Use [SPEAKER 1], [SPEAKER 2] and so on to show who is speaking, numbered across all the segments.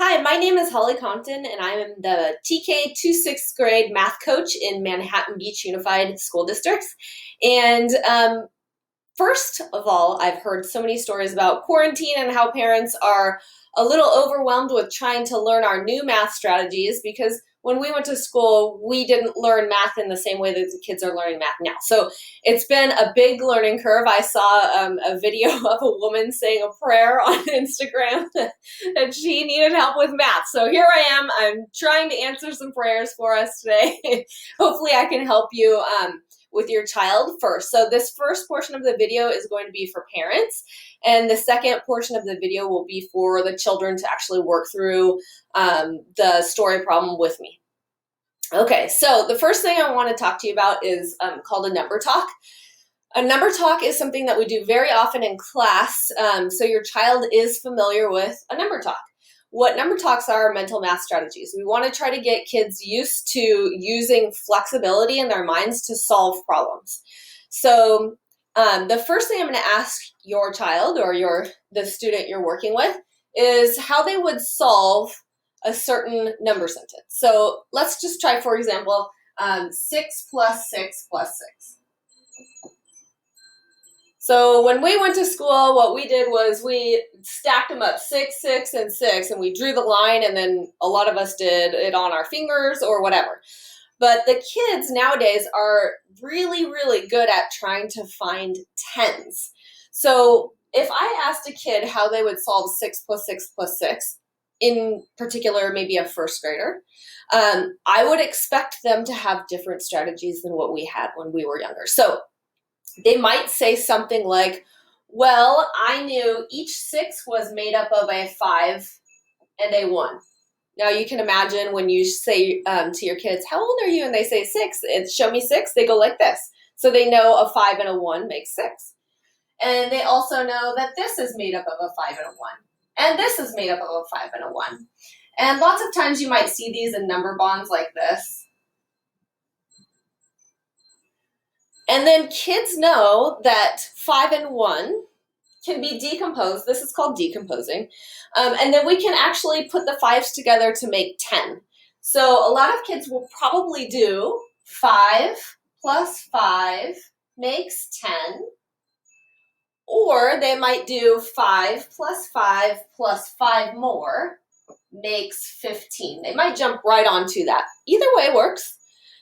[SPEAKER 1] Hi, my name is Holly Compton, and I am the TK 6th grade math coach in Manhattan Beach Unified School Districts. And first of all, I've heard so many stories about quarantine and how parents are a little overwhelmed with trying to learn our new math strategies because when we went to school, we didn't learn math in the same way that the kids are learning math now. So it's been a big learning curve. I saw a video of a woman saying a prayer on Instagram that she needed help with math. So here I am. I'm trying to answer some prayers for us today. Hopefully I can help you with your child first. So this first portion of the video is going to be for parents, and the second portion of the video will be for the children to actually work through the story problem with me. Okay, so the first thing I want to talk to you about is called a number talk. A number talk is something that we do very often in class, so your child is familiar with a number talk. What number talks are mental math strategies. We want to try to get kids used to using flexibility in their minds to solve problems. So the first thing I'm going to ask your child or the student you're working with is how they would solve a certain number sentence. So let's just try, for example, 6 plus 6 plus 6. So when we went to school, what we did was we stacked them up 6, 6, and 6, and we drew the line, and then a lot of us did it on our fingers or whatever. But the kids nowadays are really, really good at trying to find tens. So if I asked a kid how they would solve 6 plus 6 plus 6, in particular maybe a first grader, I would expect them to have different strategies than what we had when we were younger. So they might say something like, well, I knew each 6 was made up of a 5 and a 1. Now you can imagine when you say to your kids, how old are you? And they say 6, and show me 6, they go like this. So they know a 5 and a 1 makes 6. And they also know that this is made up of a 5 and a 1. And this is made up of a 5 and a 1. And lots of times you might see these in number bonds like this. And then kids know that 5 and 1 can be decomposed. This is called decomposing. And then we can actually put the 5s together to make 10. So a lot of kids will probably do 5 plus 5 makes 10. Or they might do 5 plus 5 plus 5 more makes 15. They might jump right onto that. Either way works.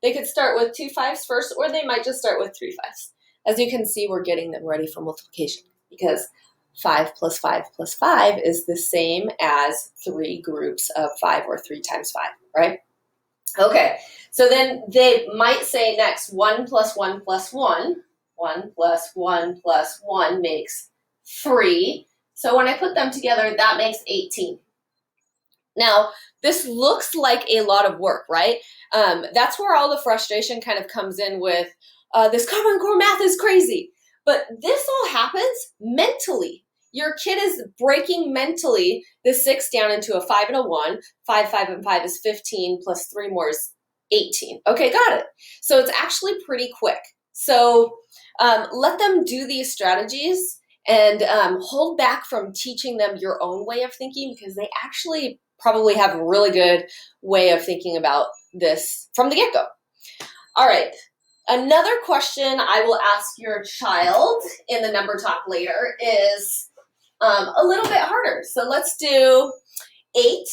[SPEAKER 1] They could start with 2 5s first, or they might just start with 3 5s. As you can see, we're getting them ready for multiplication because 5 plus 5 plus 5 is the same as 3 groups of 5 or 3 times 5, right? Okay, so then they might say next 1 plus 1 plus 1. 1 plus 1 plus 1 makes 3. So when I put them together, that makes 18. Now, this looks like a lot of work, right? That's where all the frustration kind of comes in with this Common Core math is crazy. But this all happens mentally. Your kid is breaking mentally the 6 down into a 5 and a 1. 5, 5, and 5 is 15 plus 3 more is 18. Okay, got it. So it's actually pretty quick. So let them do these strategies and hold back from teaching them your own way of thinking because they actually probably have a really good way of thinking about this from the get-go. All right, another question I will ask your child in the number talk later is a little bit harder. So let's do 8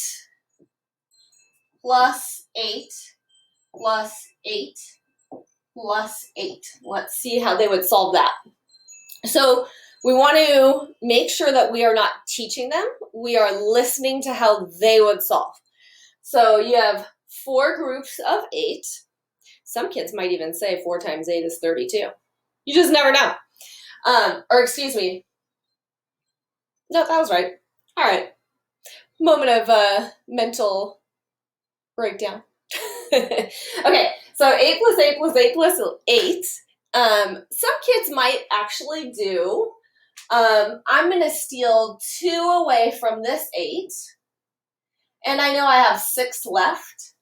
[SPEAKER 1] plus 8 plus 8 plus 8. Let's see how they would solve that. So we want to make sure that we are not teaching them. We are listening to how they would solve. So you have 4 groups of 8. Some kids might even say 4 times 8 is 32. You just never know. Or excuse me. No, that was right. All right. Moment of mental breakdown. Okay, so 8 plus 8 plus 8 plus 8. Some kids might actually do, I'm going to steal 2 away from this 8. And I know I have 6 left.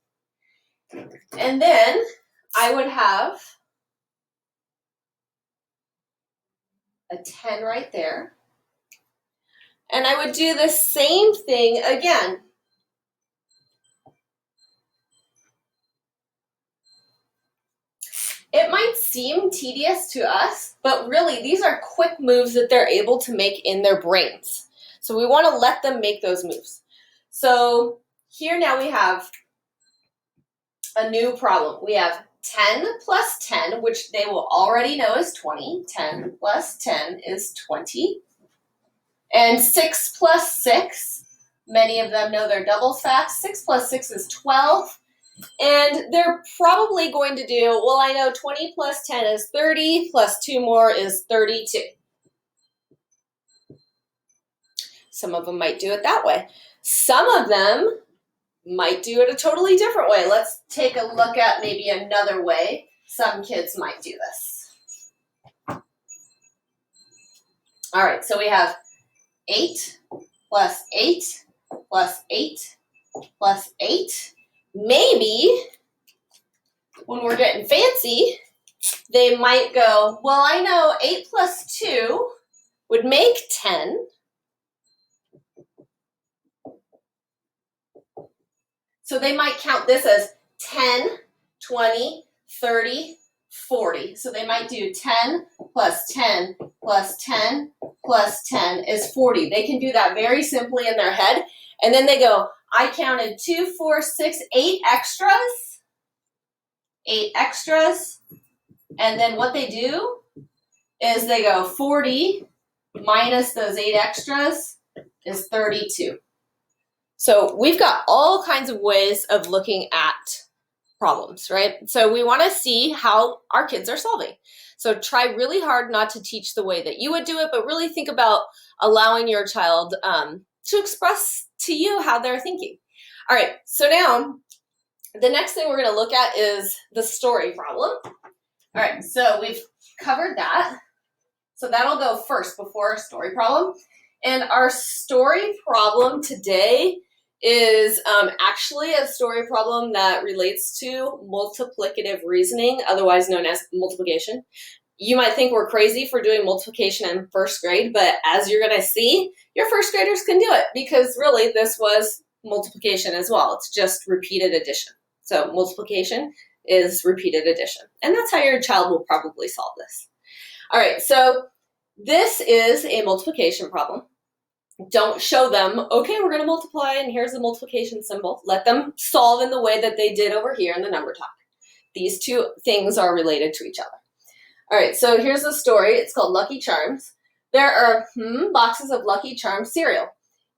[SPEAKER 1] And then I would have a 10 right there. And I would do the same thing again. It might seem tedious to us, but really these are quick moves that they're able to make in their brains. So we want to let them make those moves. So here now we have a new problem. We have 10 plus 10, which they will already know is 20. 10 plus 10 is 20. And 6 plus 6, many of them know their doubles fast. 6 plus 6 is 12. And they're probably going to do, well, I know 20 plus 10 is 30, plus 2 more is 32. Some of them might do it that way. Some of them might do it a totally different way. Let's take a look at maybe another way some kids might do this. All right, so we have 8 plus 8 plus 8 plus 8. Maybe when we're getting fancy, they might go, well, I know 8 plus 2 would make 10. So they might count this as 10, 20, 30, 40. So they might do 10 plus 10 plus 10 plus 10 is 40. They can do that very simply in their head. And then they go, I counted 2, 4, 6, 8 extras. 8 extras. And then what they do is they go 40 minus those 8 extras is 32. So we've got all kinds of ways of looking at problems, right? So we want to see how our kids are solving. So try really hard not to teach the way that you would do it, but really think about allowing your child to express to you how they're thinking. All right, so now the next thing we're going to look at is the story problem. All right, so we've covered that. So that'll go first before our story problem. And our story problem today is actually a story problem that relates to multiplicative reasoning, otherwise known as multiplication. You might think we're crazy for doing multiplication in first grade, but as you're going to see, your first graders can do it because really this was multiplication as well. It's just repeated addition. So multiplication is repeated addition. And that's how your child will probably solve this. All right, so this is a multiplication problem. Don't show them, okay, we're going to multiply and here's the multiplication symbol. Let them solve in the way that they did over here in the number talk. These two things are related to each other. All right, so here's the story. It's called Lucky Charms. There are boxes of Lucky Charms cereal.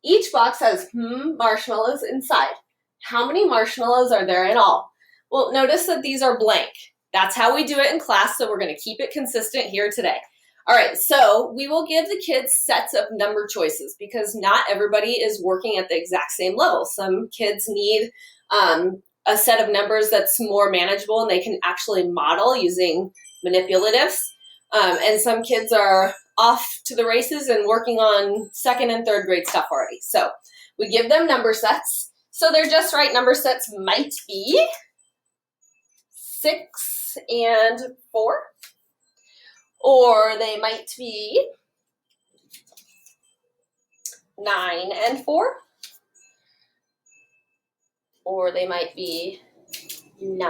[SPEAKER 1] Each box has marshmallows inside. How many marshmallows are there in all? Well, notice that these are blank. That's how we do it in class, so we're going to keep it consistent here today. All right, so we will give the kids sets of number choices because not everybody is working at the exact same level. Some kids need a set of numbers that's more manageable and they can actually model using manipulatives. And some kids are off to the races and working on second and third grade stuff already. So we give them number sets. So their just right number sets might be 6 and 4. Or they might be 9 and 4. Or they might be 9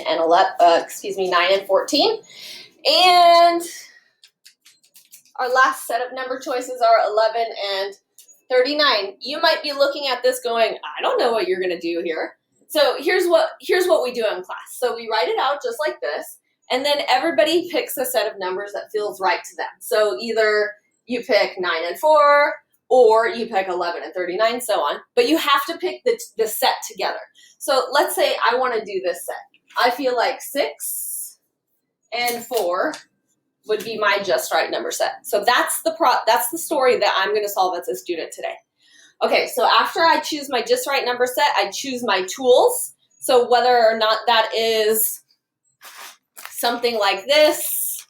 [SPEAKER 1] and 14. And our last set of number choices are 11 and 39. You might be looking at this going, I don't know what you're going to do here. So here's what we do in class. So we write it out just like this. And then everybody picks a set of numbers that feels right to them. So either you pick 9 and 4, or you pick 11 and 39, so on. But you have to pick the set together. So let's say I want to do this set. I feel like 6 and 4 would be my just right number set. So that's the story that I'm going to solve as a student today. Okay, so after I choose my just right number set, I choose my tools. So whether or not that is something like this,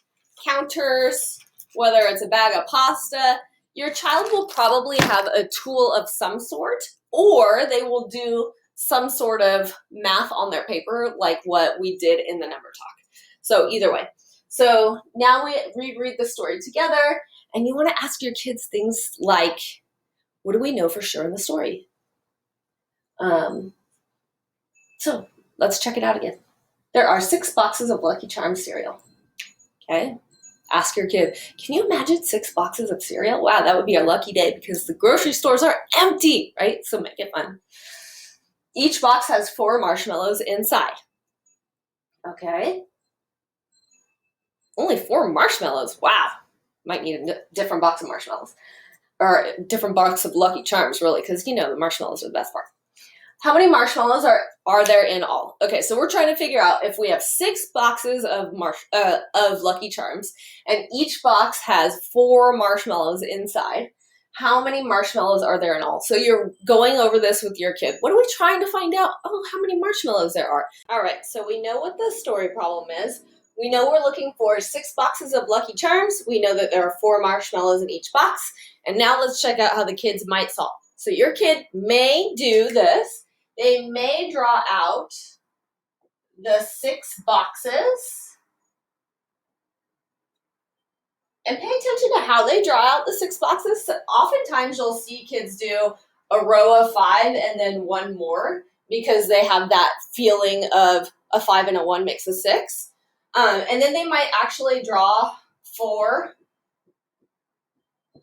[SPEAKER 1] counters, whether it's a bag of pasta, your child will probably have a tool of some sort, or they will do some sort of math on their paper like what we did in the number talk. So either way. So now we reread the story together, and you want to ask your kids things like, what do we know for sure in the story? So let's check it out again. There are 6 boxes of Lucky Charms cereal. Okay? Ask your kid, can you imagine 6 boxes of cereal? Wow, that would be a lucky day because the grocery stores are empty, right? So make it fun. Each box has 4 marshmallows inside. Okay? Only 4 marshmallows. Wow. Might need a different box of marshmallows. Or a different box of Lucky Charms, really, because the marshmallows are the best part. How many marshmallows are there in all? Okay, so we're trying to figure out if we have 6 boxes of Lucky Charms, and each box has 4 marshmallows inside. How many marshmallows are there in all? So you're going over this with your kid. What are we trying to find out? Oh, how many marshmallows there are. All right, so we know what the story problem is. We know we're looking for 6 boxes of Lucky Charms. We know that there are 4 marshmallows in each box. And now let's check out how the kids might solve. So your kid may do this. They may draw out the 6 boxes. And pay attention to how they draw out the 6 boxes. So oftentimes you'll see kids do a row of 5 and then 1 more because they have that feeling of a 5 and a 1 makes a 6. And then they might actually draw 4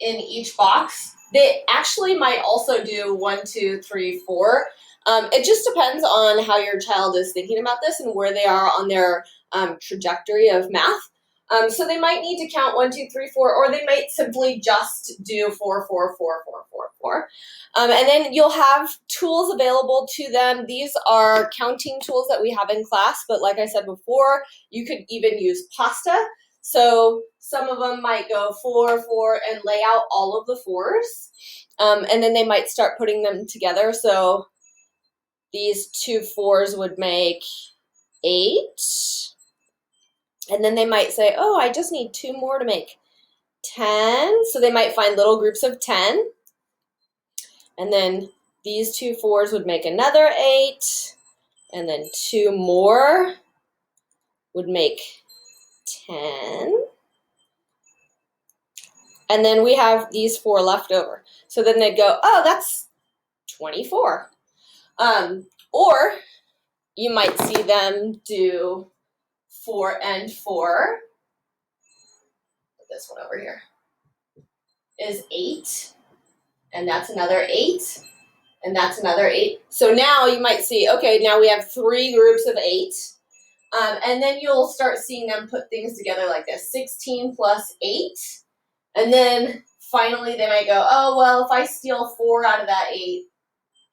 [SPEAKER 1] in each box. They actually might also do 1, 2, 3, 4. It just depends on how your child is thinking about this and where they are on their trajectory of math. So they might need to count 1, 2, 3, 4, or they might simply just do 4, 4, 4, 4, 4, 4. And then you'll have tools available to them. These are counting tools that we have in class, but like I said before, you could even use pasta. So some of them might go 4, 4, and lay out all of the 4s. And then they might start putting them together. So these 2 4s would make 8. And then they might say, oh, I just need 2 more to make 10. So they might find little groups of 10. And then these 2 4s would make another 8. And then 2 more would make 10. And then we have these 4 left over. So then they'd go, oh, that's 24. Or you might see them do 4 and 4. Put this one over here. Is 8. And that's another 8. And that's another 8. So now you might see, okay, now we have 3 groups of 8. And then you'll start seeing them put things together like this. 16 plus 8. And then finally they might go, oh, well, if I steal 4 out of that 8,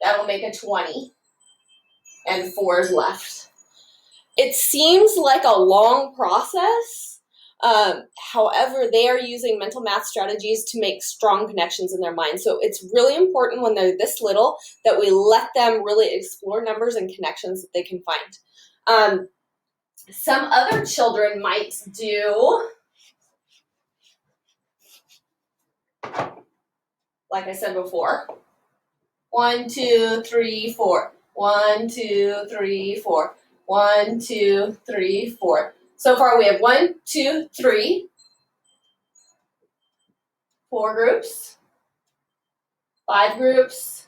[SPEAKER 1] that'll make a 20. And 4 is left. It seems like a long process. However, they are using mental math strategies to make strong connections in their mind. So it's really important when they're this little that we let them really explore numbers and connections that they can find. Some other children might do, like I said before, 1, 2, 3, 4. 1, 2, 3, 4. 1, 2, 3, 4. So far we have 1, 2, 3, 4 groups, 5 groups,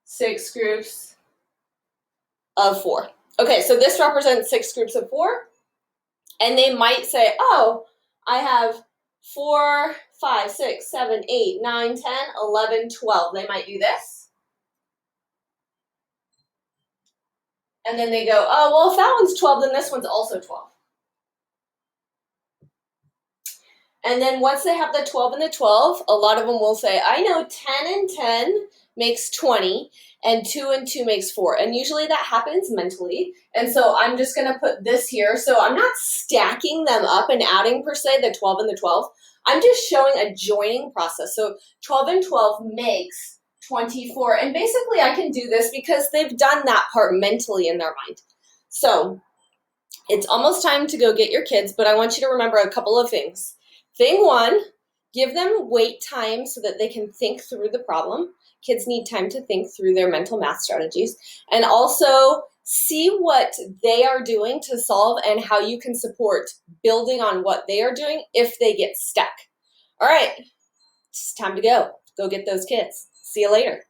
[SPEAKER 1] 6 groups of 4. Okay, so this represents 6 groups of 4. And they might say, oh, I have 4, 5, 6, 7, 8, 9, 10, 11, 12. They might do this. And then they go, oh, well, if that one's 12, then this one's also 12. And then once they have the 12 and the 12, a lot of them will say, I know 10 and 10 makes 20, and 2 and 2 makes 4. And usually that happens mentally. And so I'm just going to put this here. So I'm not stacking them up and adding, per se, the 12 and the 12. I'm just showing a joining process. So 12 and 12 makes 24. And basically I can do this because they've done that part mentally in their mind. So it's almost time to go get your kids, but I want you to remember a couple of things. Thing 1, give them wait time so that they can think through the problem. Kids need time to think through their mental math strategies. And also see what they are doing to solve and how you can support building on what they are doing if they get stuck. All right, it's time to go. Go get those kids. See you later.